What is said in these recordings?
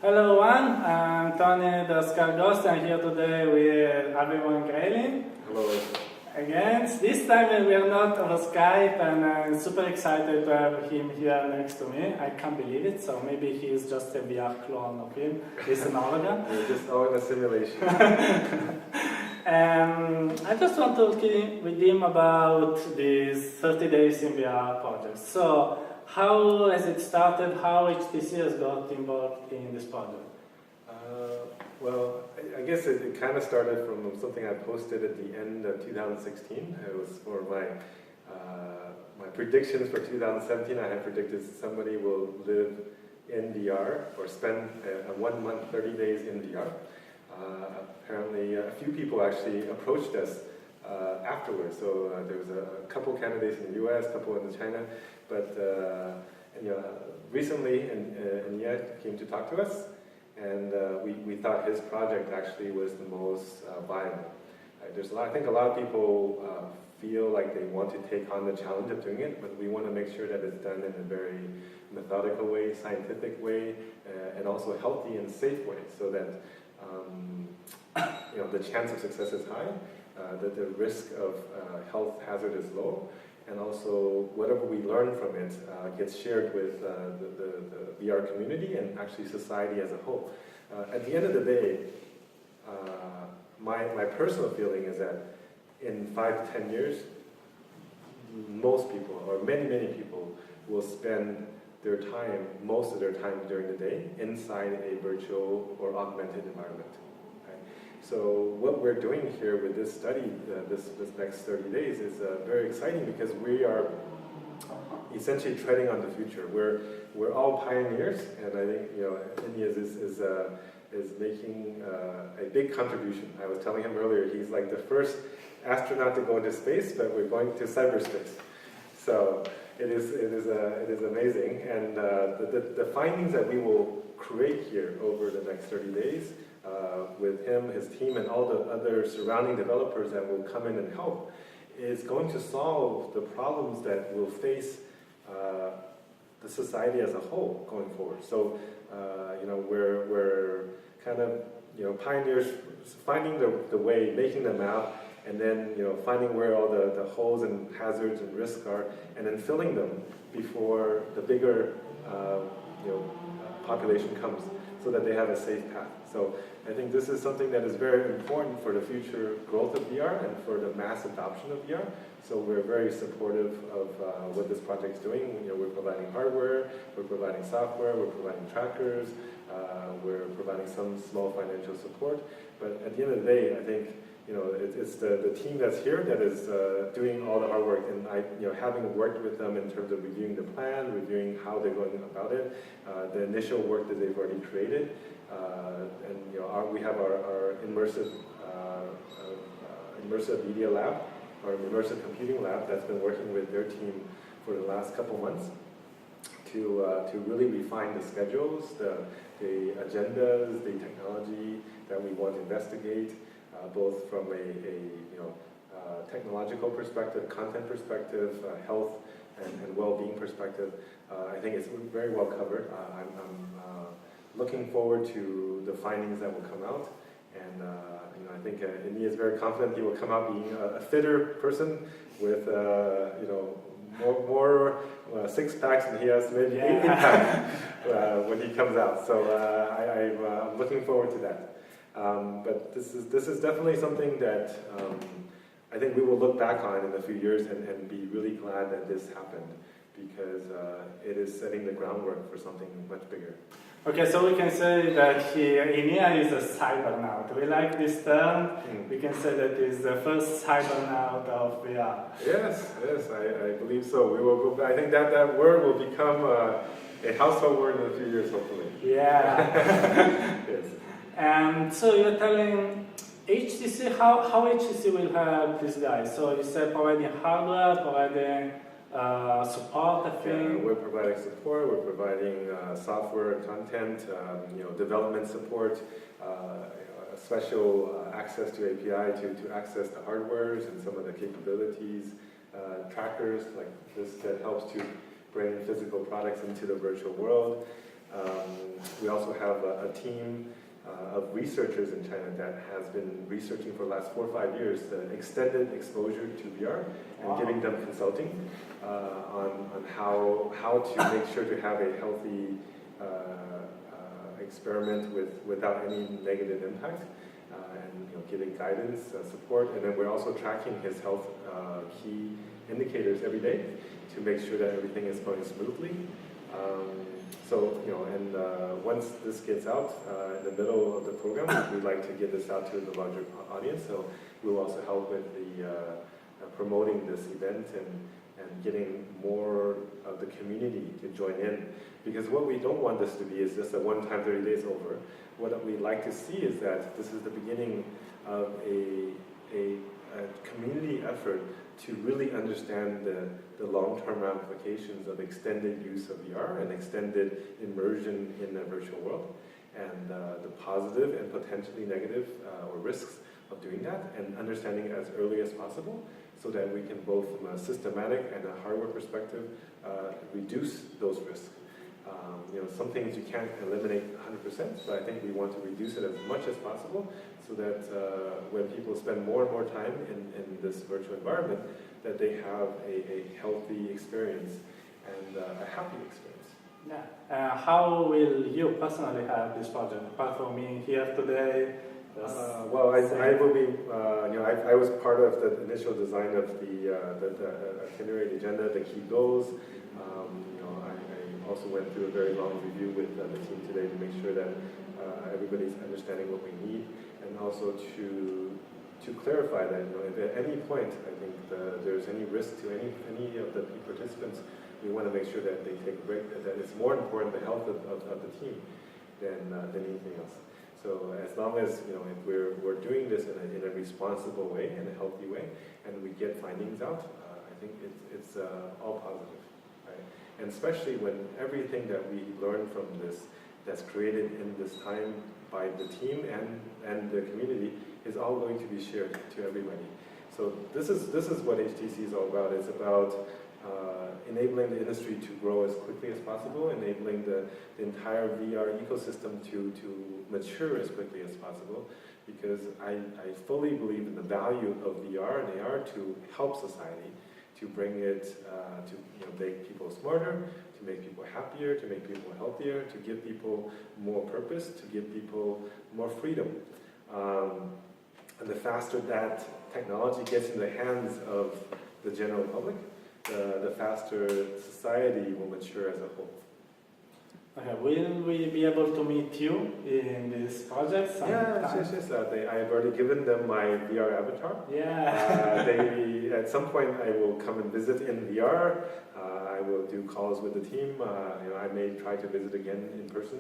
Hello everyone, I'm Tony the Scar Ghost. I'm here today with Alvin Wang Graylin. Hello. Again, this time we are not over Skype, and I'm super excited to have him here next to me. I can't believe it, so maybe he is just a VR clone of him. He's an hologram. We're just all in a simulation. I just want to talk with him about these 30 days in VR project. So, how has it started? How HTC has got involved in this project? Well, I guess it kind of started from something I posted at the end of 2016. It was for my predictions for 2017. I had predicted somebody will live in VR or spend a 1 month, 30 days in VR. Apparently, a few people actually approached us afterwards. So there was a couple candidates in the US, a couple in China, but recently, Nia came to talk to us, and we thought his project actually was the most viable. I think a lot of people feel like they want to take on the challenge of doing it, but we want to make sure that it's done in a very methodical way, scientific way, and also a healthy and safe way, so that the chance of success is high, that the risk of health hazard is low, and also whatever we learn from it gets shared with the VR community and actually society as a whole. At the end of the day, my personal feeling is that in 5 to 10 years, most people, or many people, will spend most of their time during the day inside a virtual or augmented environment. So what we're doing here with this study, this next 30 days, is very exciting because we are essentially treading on the future. We're all pioneers, and I think India is making a big contribution. I was telling him earlier, he's like the first astronaut to go into space, but we're going to cyberspace. So it is amazing, and the findings that we will create here over the next 30 days. With him, his team, and all the other surrounding developers that will come in and help, is going to solve the problems that will face the society as a whole going forward. So, we're kind of pioneers, finding the way, making them out, and then finding where all the holes and hazards and risks are, and then filling them before the bigger population comes, so that they have a safe path. So I think this is something that is very important for the future growth of VR and for the mass adoption of VR. So we're very supportive of what this project is doing. We're providing hardware, we're providing software, we're providing trackers, we're providing some small financial support. But at the end of the day, I think it's the team that's here that is doing all the hard work, and having worked with them in terms of reviewing the plan, reviewing how they're going about it, the initial work that they've already created, and we have our immersive media lab, our immersive computing lab that's been working with their team for the last couple months to really refine the schedules, the agendas, the technology that we want to investigate. Both from a technological perspective, content perspective, health and well-being perspective. I think it's very well covered. I'm looking forward to the findings that will come out, and I think India is very confident he will come out being a fitter person with more six packs than he has, maybe 8 packs when he comes out. So I'm looking forward to that. But this is definitely something that I think we will look back on in a few years and be really glad that this happened, because it is setting the groundwork for something much bigger. Okay, so we can say that Inia is a cybernaut. We like this term. We can say that he's the first cybernaut of VR. Yes, I believe so. We will go back. I think that word will become a household word in a few years, hopefully. Yeah. Yes. And so you're telling HTC, how HTC will help these guys? So you said providing hardware, providing support, I think. Yeah, we're providing support, we're providing software content, development support, special access to API to access the hardwares and some of the capabilities, trackers like this that helps to bring physical products into the virtual world. We also have a team of researchers in China that has been researching for the last 4 or 5 years the extended exposure to VR and giving them consulting on how to make sure to have a healthy experiment without any negative impact, and giving guidance, support, and then we're also tracking his health key indicators every day to make sure that everything is going smoothly. Once this gets out in the middle of the program, we'd like to get this out to the larger audience. So we'll also help with the promoting this event and getting more of the community to join in. Because what we don't want this to be is just a one-time 30 days over. What we'd like to see is that this is the beginning of a community effort to really understand the long-term ramifications of extended use of VR and extended immersion in a virtual world, and the positive and potentially negative or risks of doing that, and understanding it as early as possible so that we can both from a systematic and a hardware perspective reduce those risks. Some things you can't eliminate 100%, but I think we want to reduce it as much as possible so that when people spend more and more time in this virtual environment, that they have a healthy experience and a happy experience. Yeah. How will you personally have this project? Apart from being here today? Well, I will be, I was part of the initial design of the itinerary agenda, the key goals. I also went through a very long review with the team today to make sure that everybody's understanding what we need, and also to clarify that if at any point I think there's any risk to any of the participants, we want to make sure that they take a break, that it's more important the health of the team than anything else. So as long as if we're doing this in a responsible way, in a healthy way, and we get findings out, I think it's all positive, right? And especially when everything that we learn from this, that's created in this time by the team and the community, is all going to be shared to everybody. So this is what HTC is all about. It's about enabling the industry to grow as quickly as possible, enabling the entire VR ecosystem to mature as quickly as possible, because I fully believe in the value of VR and AR to help society, to bring it to make people smarter, to make people happier, to make people healthier, to give people more purpose, to give people more freedom. And the faster that technology gets in the hands of the general public, the faster society will mature as a whole. Okay, will we be able to meet you in this project sometime? Yes. I have already given them my VR avatar. Yeah. At some point, I will come and visit in VR. I will do calls with the team. I may try to visit again in person.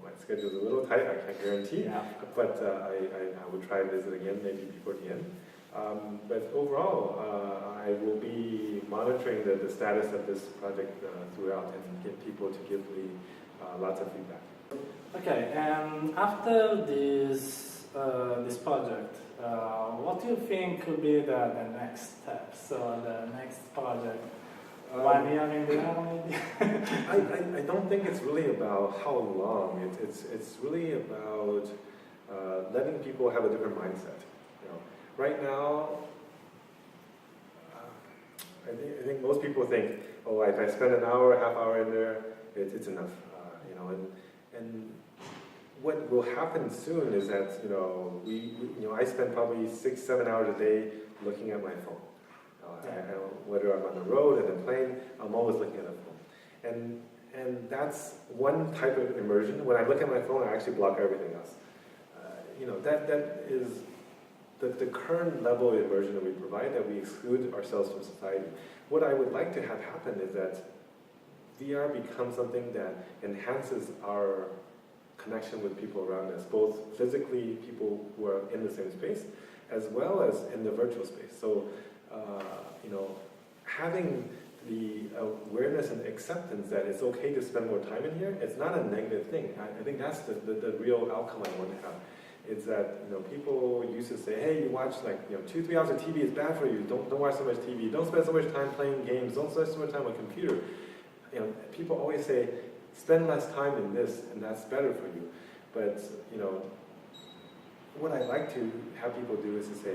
My schedule is a little tight. I can't guarantee, but I will try to visit again maybe before the end. But overall, I will be monitoring the status of this project throughout and get people to give me lots of feedback. Okay, after this project, what do you think could be the next step? So the next project, 1 year in the maybe? I don't think it's really about how long. It's really about letting people have a different mindset. Right now, I think most people think, oh, if I spend an hour, half hour in there, it's enough. And what will happen soon is that I spend probably 6-7 hours a day looking at my phone. Whether I'm on the road, in a plane, I'm always looking at a phone. And that's one type of immersion. When I look at my phone, I actually block everything else. That is the current level of immersion that we provide, that we exclude ourselves from society. What I would like to have happen is that VR becomes something that enhances our connection with people around us, both physically, people who are in the same space, as well as in the virtual space. So, having the awareness and acceptance that it's okay to spend more time in here, it's not a negative thing. I think that's the real outcome I want to have. It's that people used to say, hey, you watch 2-3 hours of TV is bad for you. Don't watch so much TV. Don't spend so much time playing games. Don't spend so much time on a computer. People always say spend less time in this, and that's better for you. But what I like to have people do is to say,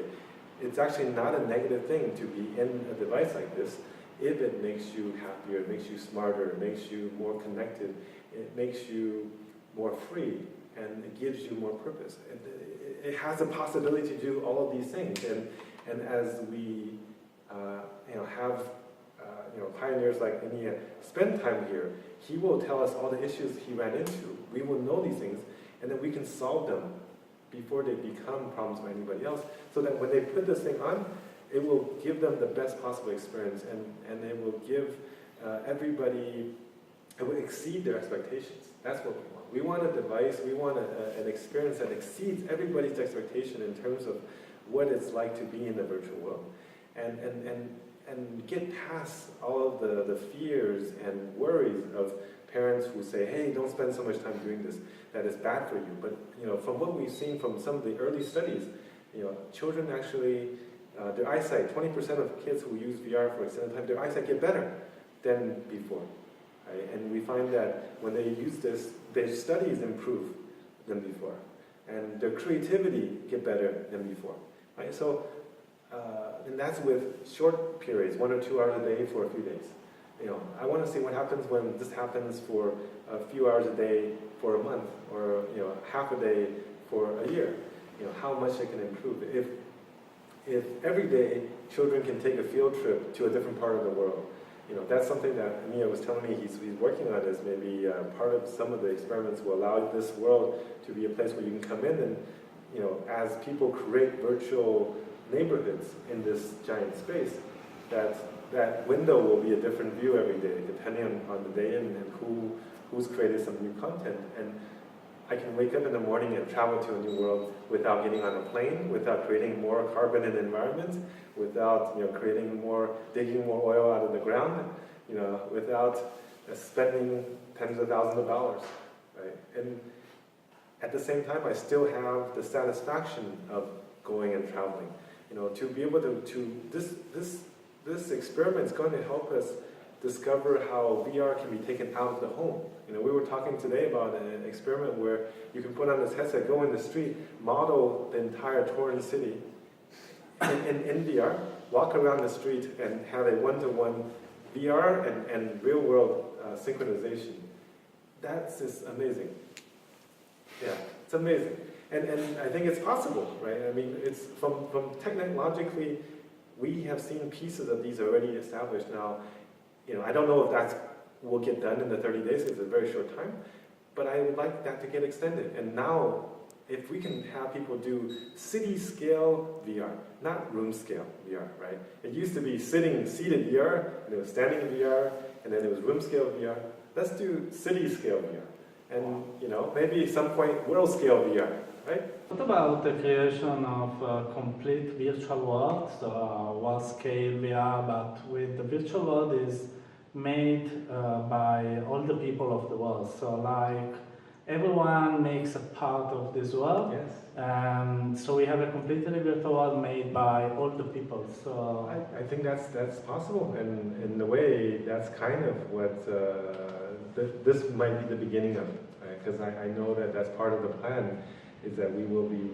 it's actually not a negative thing to be in a device like this if it makes you happier, it makes you smarter, it makes you more connected, it makes you more free, and it gives you more purpose. It has the possibility to do all of these things. And as we have pioneers like Inia spend time here, he will tell us all the issues he ran into. We will know these things, and then we can solve them before they become problems for anybody else, so that when they put this thing on, it will give them the best possible experience, and it will give everybody, it will exceed their expectations. That's what we want. We want a device, we want an experience that exceeds everybody's expectation in terms of what it's like to be in the virtual world. And get past all of the fears and worries of parents who say, hey, don't spend so much time doing this, that is bad for you. But from what we've seen from some of the early studies, children actually, their eyesight, 20% of kids who use VR for extended time, their eyesight get better than before. Right? And we find that when they use this, their studies improve than before. And their creativity get better than before. Right? So, and that's with short periods, 1 or 2 hours a day for a few days. I want to see what happens when this happens for a few hours a day for a month, or half a day for a year. How much it can improve. If every day children can take a field trip to a different part of the world, that's something that Mia was telling me he's working on, is maybe part of some of the experiments will allow this world to be a place where you can come in and, as people create virtual neighborhoods in this giant space, that window will be a different view every day, depending on the day and who's created some new content. And I can wake up in the morning and travel to a new world without getting on a plane, without creating more carbon in the environment, without digging more oil out of the ground, without spending tens of thousands of dollars, right? And at the same time, I still have the satisfaction of going and traveling. To be able to this experiment is going to help us discover how VR can be taken out of the home. We were talking today about an experiment where you can put on this headset, go in the street, model the entire Torrance city in VR, walk around the street and have a one-to-one VR and real-world synchronization. That's just amazing. Yeah, it's amazing. And I think it's possible, right? I mean, it's from technologically, we have seen pieces of these already established now. I don't know if that will get done in the 30 days, it's a very short time, but I would like that to get extended. And now, if we can have people do city-scale VR, not room-scale VR, right? It used to be seated VR, and it was standing VR, and then it was room-scale VR. Let's do city-scale VR. And, maybe at some point, world-scale VR, right? What about the creation of a complete virtual world, so world-scale VR, but with the virtual world is made by all the people of the world. So like everyone makes a part of this world. Yes. And so we have a completely virtual world made by all the people. So I think that's possible, and in a way, that's kind of what this might be the beginning of, because I know that that's part of the plan, is that we will be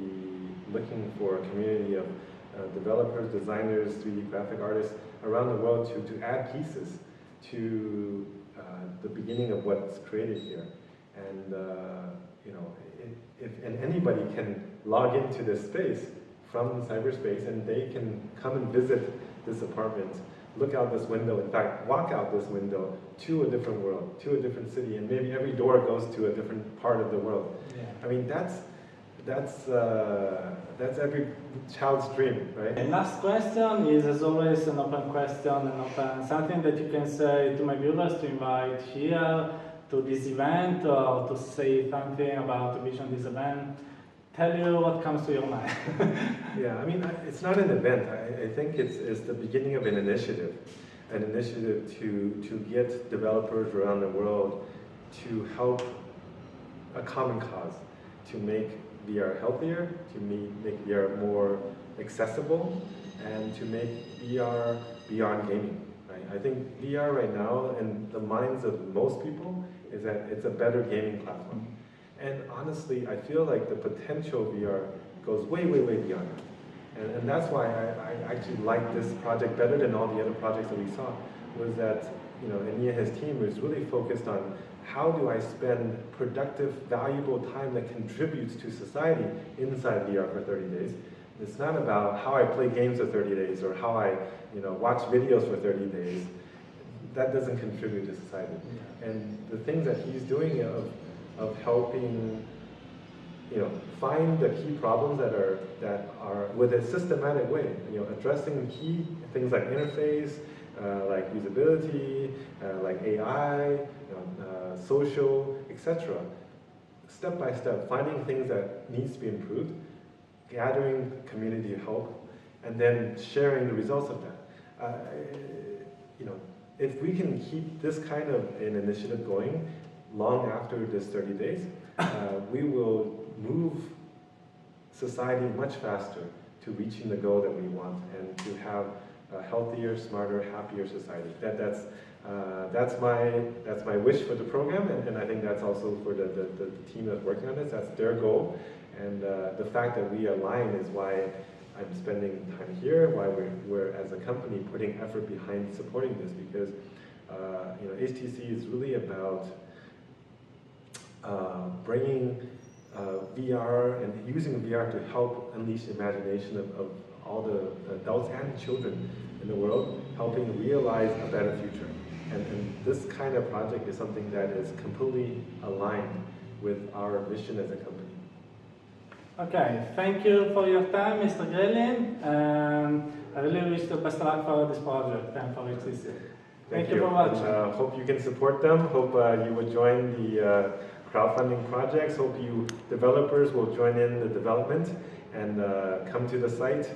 looking for a community of developers, designers, 3D graphic artists around the world to add pieces to the beginning of what's created here. And if anybody can log into this space from cyberspace, and they can come and visit this apartment, look out this window, in fact, walk out this window to a different world, to a different city, and maybe every door goes to a different part of the world. yeah. I mean, that's every child's dream, right? And last question is, as always, an open question, something that you can say to my viewers to invite here to this event, or to say something about the vision of this event. Tell you what comes to your mind. Yeah, I mean, it's not an event. I think it's the beginning of an initiative to get developers around the world to help a common cause, to make VR healthier, to make VR more accessible, and to make VR beyond gaming. Right? I think VR right now, in the minds of most people, is that it's a better gaming platform. And honestly, I feel like the potential of VR goes way, way, way beyond that. And that's why I actually like this project better than all the other projects that we saw, was that, you know, Ania and his team was really focused on how do I spend productive, valuable time that contributes to society inside VR for 30 days. It's not about how I play games for 30 days or how I, you know, watch videos for 30 days. That doesn't contribute to society. Yeah. And the things that he's doing of helping, you know, find the key problems that are with a systematic way, you know, addressing key things like interface, like usability, like AI, social, etc. Step by step, finding things that needs to be improved, gathering community help, and then sharing the results of that. You know, if we can keep this kind of an initiative going long after this 30 days, we will move society much faster to reaching the goal that we want and to have a healthier, smarter, happier society. That's my wish for the program, and I think that's also for the team that's working on this. That's their goal, and the fact that we align is why I'm spending time here, why we're as a company putting effort behind supporting this, because you know, HTC is really about bringing VR and using VR to help unleash the imagination of all the adults and children in the world, helping realize a better future. And this kind of project is something that is completely aligned with our mission as a company. Okay, thank you for your time, Mr. Graylin, and I really wish the best of luck for this project and for HTC. Thank you for watching. And, hope you can support them. Hope you will join the crowdfunding projects. Hope you developers will join in the development and come to the site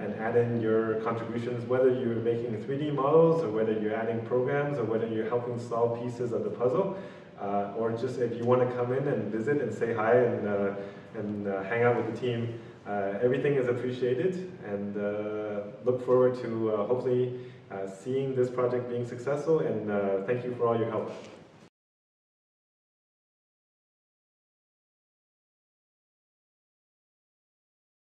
and add in your contributions, whether you're making 3D models or whether you're adding programs or whether you're helping solve pieces of the puzzle, or just if you want to come in and visit and say hi and hang out with the team. Everything is appreciated, and look forward to hopefully seeing this project being successful, and thank you for all your help.